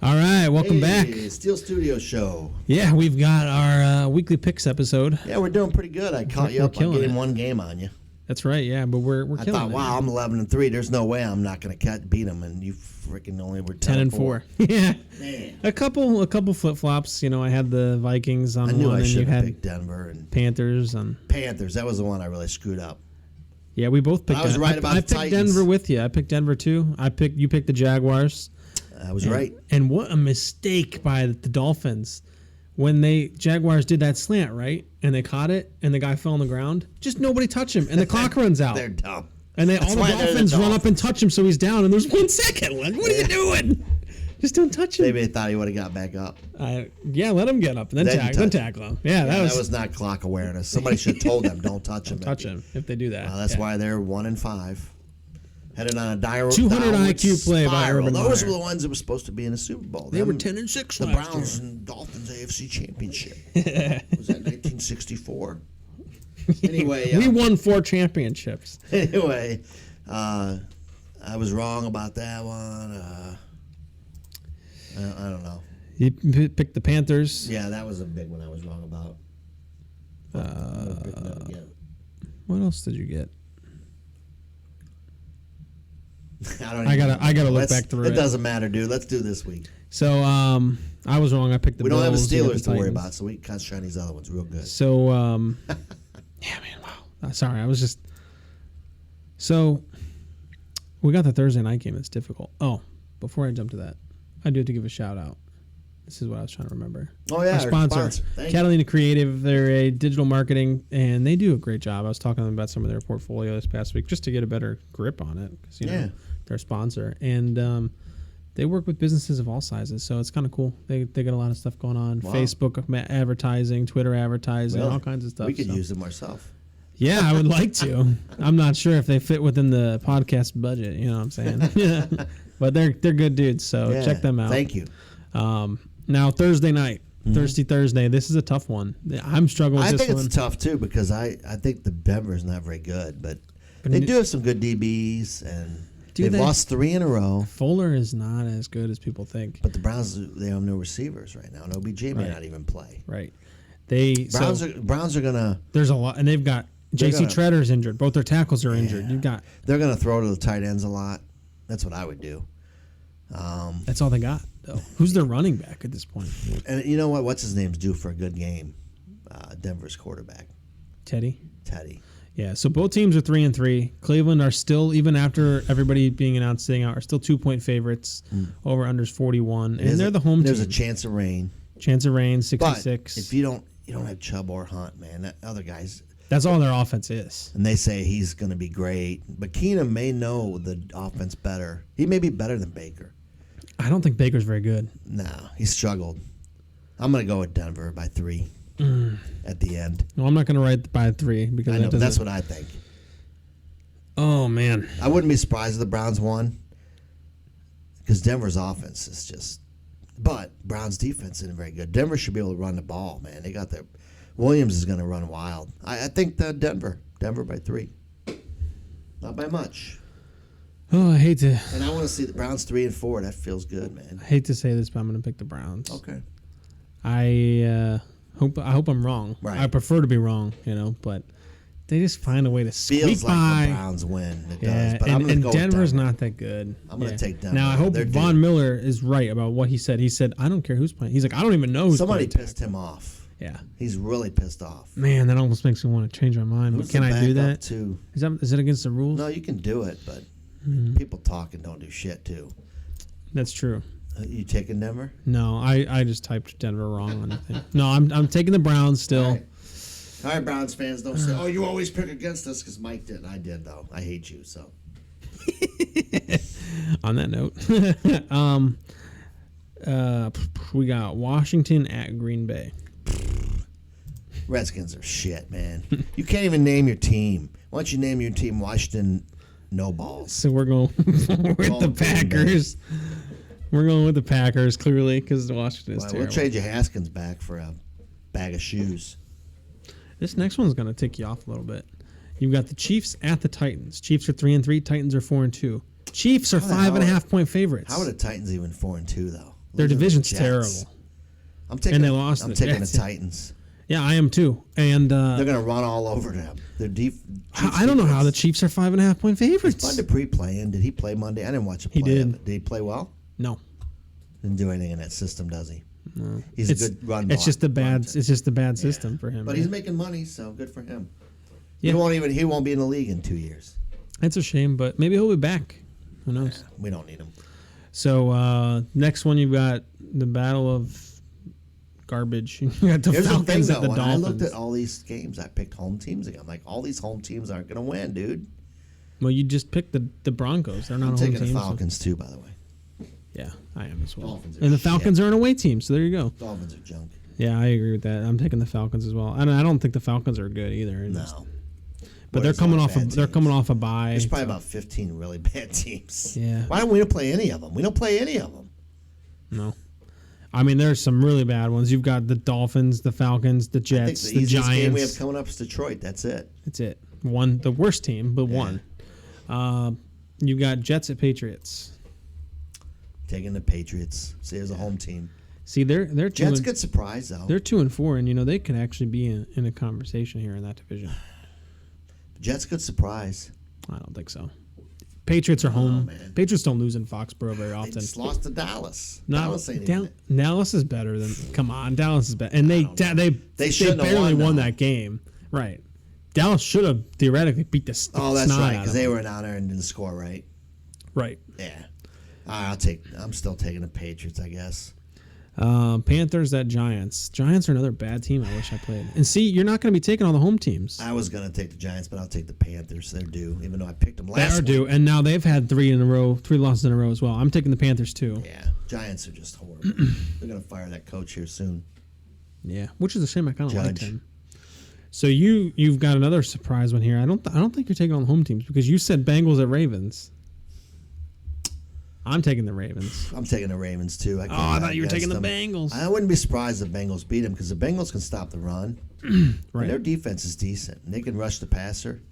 All right, welcome back. Steel Studio Show. Yeah, we've got our weekly picks episode. Yeah, we're doing pretty good. I caught you up on getting one game on you. That's right, yeah, but we're killing it. I thought, wow, I'm 11-3. There's no way I'm not going to beat them, and you freaking only were 10-4. Yeah, man. A couple flip flops. You know, I had the Vikings on I knew one, I and you should have had picked Denver and Panthers on. Panthers. That was the one I really screwed up. Yeah, we both picked. I was right about the I picked Titans. Denver with you. I picked Denver too. You picked the Jaguars. I was right. And what a mistake by the Dolphins when Jaguars did that slant, right? And they caught it, and the guy fell on the ground. Just nobody touched him, and the clock runs out. They're dumb. And all the Dolphins run up and touch him, so he's down, and there's 1 second left. What are you doing? Just don't touch him. Maybe they thought he would have got back up. Yeah, let him get up, and then tackle him. Yeah, that was not clock awareness. Somebody should have told them, don't touch him. Touch him if they do that. Well, that's why they're 1-5. Headed on a 200 IQ play by Urban Those Meyer. were the ones that were supposed to be in the Super Bowl. They were 10-6. The Browns and Dolphins AFC Championship. Was that 1964? Anyway, we won 4 championships. Anyway, I was wrong about that one. I don't know. You picked the Panthers. Yeah, that was a big one I was wrong about. What else did you get? I gotta look back through it. It doesn't matter, dude. Let's do this week. So I was wrong. I picked the Bills. We don't have the Steelers to worry about, so we can concentrate on these other ones real good. So yeah, man, wow. Sorry, I was just. So we got the Thursday night game. It's difficult. Oh, before I jump to that, I do have to give a shout out. This is what I was trying to remember. Oh, yeah. Our sponsor, Catalina Creative. They're a digital marketing, and they do a great job. I was talking to them about some of their portfolio this past week just to get a better grip on it because, know, they're a sponsor. And they work with businesses of all sizes, so it's kind of cool. They got a lot of stuff going on. Wow. Facebook advertising, Twitter advertising, all kinds of stuff. We could use them ourselves. Yeah, I would like to. I'm not sure if they fit within the podcast budget. You know what I'm saying? Yeah. But they're good dudes, so check them out. Thank you. Now, Thursday night, Thursday, this is a tough one. I'm struggling with this one. I think it's tough, too, because I think the Denver's not very good, but they do have some good DBs, and they've lost 3 in a row. Fuller is not as good as people think. But the Browns, they have no receivers right now, and OBJ may not even play. Right. Browns are going to... There's a lot, and they've got J.C. Tretter's injured. Both their tackles are injured. They're going to throw to the tight ends a lot. That's what I would do. That's all they got, though. Who's their running back at this point? And you know what? What's his name's due for a good game? Denver's quarterback. Teddy. Yeah, so both teams are 3-3. Cleveland are still, even after everybody being announced sitting out, are still 2-point favorites. Over-unders 41. And they're the home team. There's a chance of rain. 66. But if you don't have Chubb or Hunt, man, that other guys... That's all their offense is. And they say he's going to be great. But Keenum may know the offense better. He may be better than Baker. I don't think Baker's very good. No, he struggled. I'm going to go with Denver by 3 at the end. No, I'm not going to write by 3 because that's what I think. Oh, man. I wouldn't be surprised if the Browns won because Denver's offense is just... But Browns' defense isn't very good. Denver should be able to run the ball, man. They got their... Williams is going to run wild. I think Denver by 3. Not by much. Oh, I hate to. And I want to see the Browns 3-4. That feels good, man. I hate to say this, but I'm going to pick the Browns. Okay. I hope I'm wrong. Right. I prefer to be wrong, but they just find a way to squeak by. Like the Browns win. It does. But and Denver's not that good. I'm going to take Denver. Now I hope Von Miller is right about what he said. He said, "I don't care who's playing." He's like, "I don't even know who's Somebody playing." pissed him off. Yeah, he's really pissed off. Man, that almost makes me want to change my mind. But can I do that? Too? Is it against the rules? No, you can do it, but people talk and don't do shit too. That's true. You taking Denver? No, I just typed Denver wrong on the thing. No, I'm taking the Browns still. All right, Browns fans, don't say, "Oh, you always pick against us," because Mike did. I did though. I hate you so. On that note, we got Washington at Green Bay. Redskins are shit, man. You can't even name your team. Why don't you name your team Washington No Balls? So we're going with the Packers. We're going with the Packers, clearly, because Washington is terrible. We'll trade you Haskins back for a bag of shoes. This next one's going to tick you off a little bit. You've got the Chiefs at the Titans. Chiefs are 3-3. Titans are 4-2. Chiefs are 5.5 point favorites. How are the Titans even 4-2 though? Their division's Jets. terrible. I'm taking. And they lost I'm the taking Jets. the Titans. Yeah, I am too. And They're going to run all over them. Their I don't know how the Chiefs are 5.5-point favorites. It's fun to pre-playing. Did he play Monday? I didn't watch him play. He did. Did he play well? No. Didn't do anything in that system, does he? No. He's a good run. It's just the bad. It's just a bad system for him. But right? he's making money, so good for him. Yeah. He won't be in the league in 2 years. It's a shame, but maybe he'll be back. Who knows? We don't need him. So next one, you've got the battle of garbage. You got the Here's Falcons the at thing, the though. When I Dolphins. looked at all these games, I picked home teams again. I'm like, all these home teams aren't going to win, dude. Well, you just picked the Broncos. They're not I'm a home taking team. the Falcons too, by the way. So, yeah, I am as well. Dolphins are And the shit. Falcons are an away team, so there you go. Dolphins are junk. Yeah, I agree with that. I'm taking the Falcons as well. And I don't think the Falcons are good either. No. But There's they're a lot of bad they're teams. coming off a bye. There's probably about 15 really bad teams. Yeah. Why don't we play any of them? We don't play any of them. No. I mean, there's some really bad ones. You've got the Dolphins, the Falcons, the I think Jets, the the easiest Giants. game we have coming up is Detroit. That's it. That's it. One, the worst team, but one. You got Jets at Patriots. Taking the Patriots. See, as a home team. See, they're Jets good surprise though. They're 2-4, and they could actually be in a conversation here in that division. Jets good surprise. I don't think so. Patriots are home. man. Patriots don't lose in Foxborough very They often. just lost to Dallas. No, Dallas ain't even it. Dallas is better than. Come on, Dallas is better, and they shouldn't have barely won, won though. that game. Right. Dallas should have theoretically beat the Oh, that's snot right, out because of they them. were down there and didn't score right. Right. Yeah. I'm still taking the Patriots, I guess. Panthers at Giants. Giants are another bad team. I wish I played. And see, you're not going to be taking all the home teams. I was gonna take the Giants, but I'll take the Panthers. They're due, even though I picked them They last. are due, and now they've had three losses in a row as well. I'm taking the Panthers too. Yeah, Giants are just horrible. They're gonna fire that coach here soon. Yeah, which is a shame. I kind of liked Judge. him. So you've got another surprise one here. I don't think you're taking on the home teams because you said Bengals at Ravens. I'm taking the Ravens. I'm taking the Ravens too. Oh, I thought you were taking the them. Bengals. I wouldn't be surprised if Bengals beat them because the Bengals can stop the run. Right. And their defense is decent. And they can rush the passer.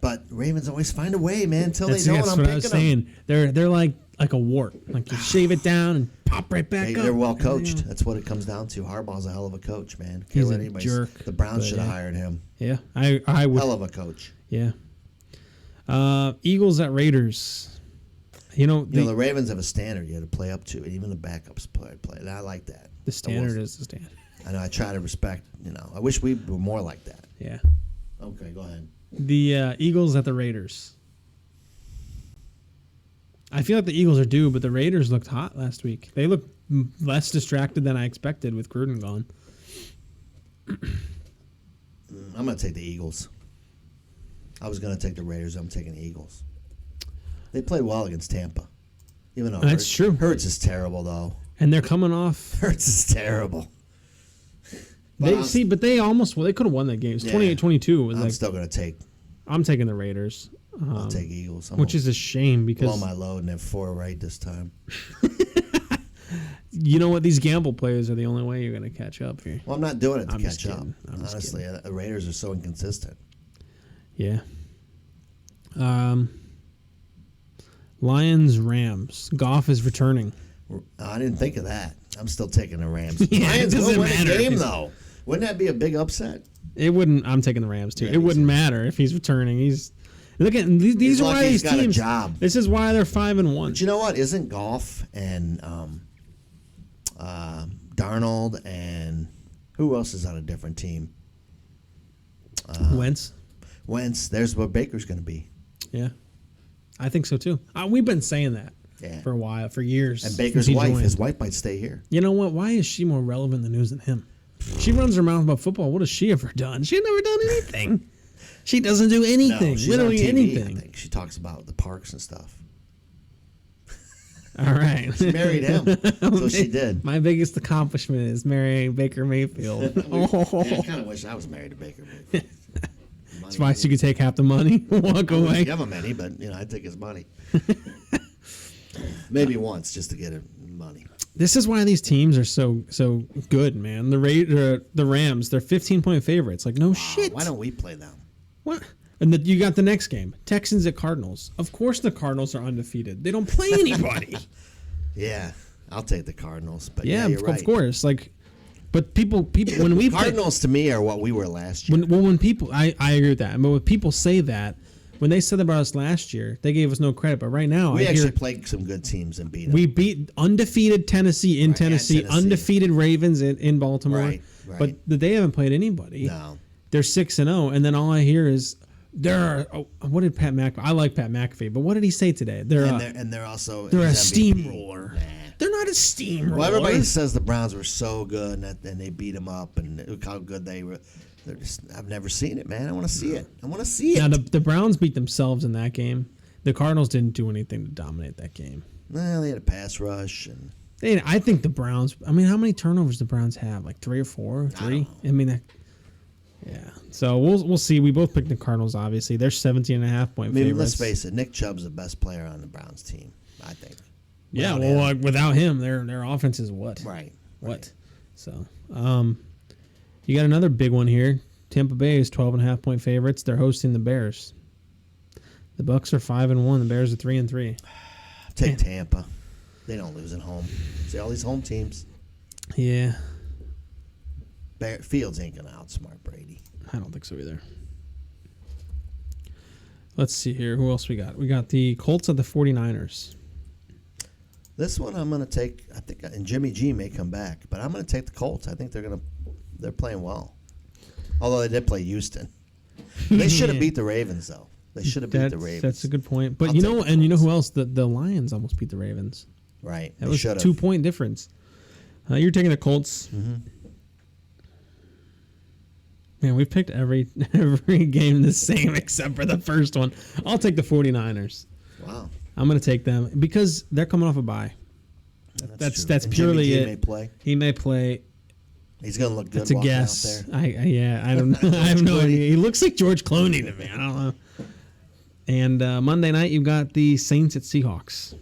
But Ravens always find a way, man. Until That's they don't, what I'm I picking was them. saying. They're like a wart. Like you shave it down and pop right back up. They're well coached. That's what it comes down to. Harbaugh's a hell of a coach, man. Can't He's let a anybody- jerk, The Browns but should have yeah. hired him. Yeah, I would. Hell of a coach. Yeah. Eagles at Raiders. The Ravens have a standard you have to play up to, and even the backups play. And I like that. The standard is the standard. I know. I try to respect. I wish we were more like that. Yeah. Okay, go ahead. The Eagles at the Raiders. I feel like the Eagles are due, but the Raiders looked hot last week. They looked less distracted than I expected with Gruden gone. I'm going to take the Eagles. I was going to take the Raiders. I'm taking the Eagles. They played well against Tampa. Even though That's true. Hurts is terrible, though. And they're coming off. Hurts is terrible. They could have won that game. It's 28-22. Was I'm still going to take. I'm taking the Raiders. I'll take Eagles. Which is a shame because blow my load and have 4 right this time. you know what? These gamble players are the only way you're going to catch up here. Well, I'm not doing it to I'm just catch up. kidding. I'm just Honestly, the Raiders are so inconsistent. Yeah. Lions, Rams. Goff is returning. I didn't think of that. I'm still taking the Rams. Yeah, Lions it doesn't will win matter. a game, though. Wouldn't that be a big upset? It wouldn't. I'm taking the Rams too. Yeah, it me wouldn't too. matter if he's returning. Look at these are lucky why he's these got a teams. job. This is why they're 5-1. But you know what? Isn't Goff and Darnold and who else is on a different team? Wentz. Wentz. There's what Baker's going to be. Yeah, I think so too. We've been saying that for a while, for years. And Baker's since he wife. joined. His wife might stay here. You know what? Why is she more relevant in the news than him? She runs her mouth about football. What has she ever done? She's never done anything. She doesn't do anything. No, she's Literally on TV, anything. I think. She talks about the parks and stuff. All right. She married him. So she did. My biggest accomplishment is marrying Baker Mayfield. I kind of wish I was married to Baker Mayfield. That's why she could take half the money, walk I wouldn't away. give him any, but I'd take his money. Maybe once just to get his money. This is why these teams are so good, man. The Rams, they're 15-point favorites. Like no shit. Why don't we play them? What? And you got the next game, Texans at Cardinals. Of course, the Cardinals are undefeated. They don't play anybody. Yeah, I'll take the Cardinals. But Yeah, you're of right. course. But people when we Cardinals to me are what we were last year. When people, I agree with that. But when people say that, when they said about us last year, they gave us no credit. But right now, we actually played some good teams and beat them. We beat undefeated Tennessee in Tennessee, undefeated Ravens in Baltimore. Right. But they haven't played anybody. No. They're 6-0, and then all I hear is what did Pat McAfee? I like Pat McAfee, but what did he say today? They're also they're a MVP. steamroller. Nah. They're not a steamroller. Well, everybody says the Browns were so good and they beat them up and look how good they were. I've never seen it, man. I want to see it. Now the Browns beat themselves in that game. The Cardinals didn't do anything to dominate that game. Well, they had a pass rush and. I think the Browns. I mean, how many turnovers the Browns have? Like 3 or 4? 3? I mean, yeah. So we'll see. We both picked the Cardinals. Obviously, they're 17.5-point favorites. Let's face it. Nick Chubb's the best player on the Browns team. I think. Yeah. Well, without him, their offense is what? Right. What? So, you got another big one here. Tampa Bay is 12.5-point favorites. They're hosting the Bears. The Bucks are 5-1. The Bears are 3-3. Take Tampa. They don't lose at home. See all these home teams. Yeah. Fields ain't gonna outsmart Brady. I don't think so either. Let's see here. Who else we got? We got the Colts at the 49ers. This one I'm gonna take. I think, and Jimmy G may come back, but I'm gonna take the Colts. I think they're playing well. Although they did play Houston. They should have beat the Ravens though. They should have beat the Ravens. That's a good point. But you know who else? The Lions almost beat the Ravens. Right. That was a 2-point difference. You're taking the Colts. Mm-hmm. Man, we've picked every game the same except for the first one. I'll take the 49ers. Wow. I'm going to take them because they're coming off a bye. That's purely Jimmy G it. may play. He may play. He's going to look good. That's a guess. Out there. I don't know. I have no idea. He looks like George Clooney to me. I don't know. And Monday night, you've got the Saints at Seahawks.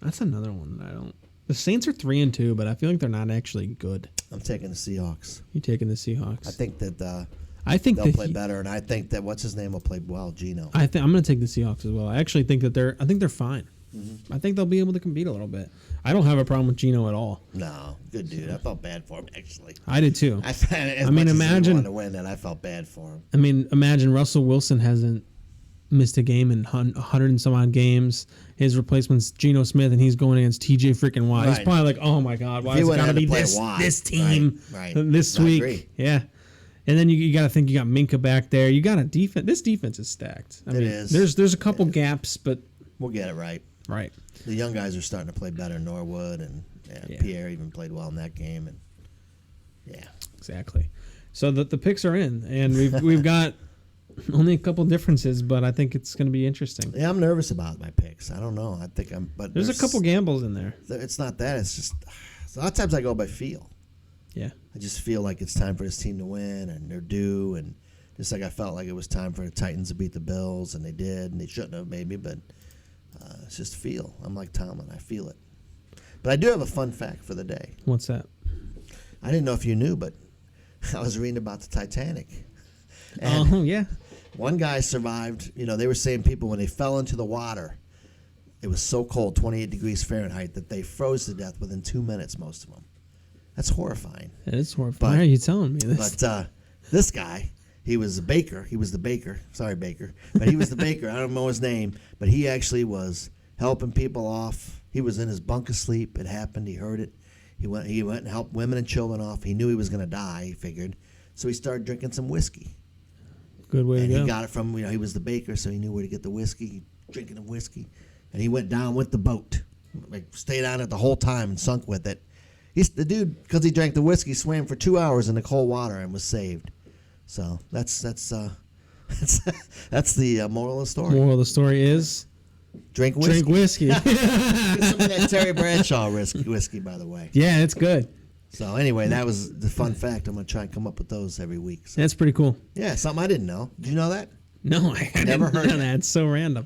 That's another one that I don't. The Saints are 3-2, but I feel like they're not actually good. I'm taking the Seahawks. You taking the Seahawks? I think that they'll play better, and I think that what's his name will play well, Gino. I'm going to take the Seahawks as well. I actually think that they're fine. Mm-hmm. I think they'll be able to compete a little bit. I don't have a problem with Gino at all. No, good dude. I felt bad for him actually. I did too. Imagine to win that. I felt bad for him. I mean, imagine Russell Wilson hasn't missed a game in 100 and some odd games. His replacement's Geno Smith, and he's going against TJ freaking Watt. Right. He's probably like, oh my God, why is it got to be this team this week? Agree. Yeah. And then you got to think you got Minka back there. You got a defense. This defense is stacked. It is. There's a couple gaps, but we'll get it right. Right. The young guys are starting to play better. Norwood and Pierre even played well in that game, and exactly. So the picks are in, and we've got only a couple differences, but I think it's going to be interesting. Yeah, I'm nervous about my picks. I don't know. I think but there's a couple gambles in there. It's not that. It's just a lot of times I go by feel. Yeah. I just feel like it's time for this team to win, and they're due, and just like I felt like it was time for the Titans to beat the Bills, and they did, and they shouldn't have maybe, but it's just feel. I'm like Tomlin. I feel it. But I do have a fun fact for the day. What's that? I didn't know if you knew, but I was reading about the Titanic. Oh, yeah. One guy survived. You know, they were saying people, when they fell into the water, it was so cold, 28 degrees Fahrenheit, that they froze to death within 2 minutes, most of them. That's horrifying. It is horrifying. Why are you telling me this? But this guy, he was a baker. He was the baker. Sorry, baker. But he was the baker. I don't know his name. But he actually was helping people off. He was in his bunk asleep. It happened. He heard it. He went and helped women and children off. He knew he was going to die, he figured. So he started drinking some whiskey. Good way to go. And he got it from, he was the baker, so he knew where to get the whiskey, drinking the whiskey. And he went down with the boat. Stayed on it the whole time and sunk with it. The dude, because he drank the whiskey, swam for 2 hours in the cold water and was saved. So that's the moral of the story. Moral of the story is drink whiskey. Drink whiskey. Get some of that Terry Bradshaw whiskey, by the way. Yeah, it's good. So anyway, that was the fun fact. I'm gonna try and come up with those every week. So. That's pretty cool. Yeah, something I didn't know. Did you know that? No, I never heard that. It's so random.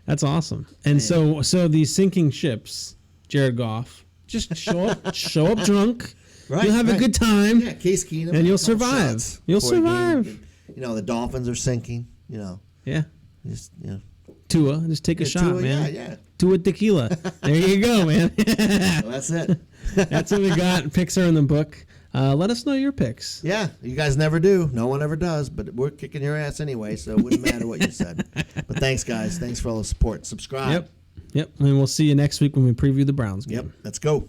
That's awesome. And so these sinking ships, Jared Goff, just show up drunk. Right, you'll have a good time. Yeah, Case Keenum. And you'll survive. You'll survive. The Dolphins are sinking. Yeah. Just Tua. Just take a shot, Tua, man. Yeah. Tua tequila. There you go, man. Well, that's it. That's what we got. Picks are in the book. Let us know your picks. Yeah, you guys never do. No one ever does, but we're kicking your ass anyway, so it wouldn't matter what you said. But thanks, guys. Thanks for all the support. Subscribe. Yep. And we'll see you next week when we preview the Browns game. Yep. Let's go.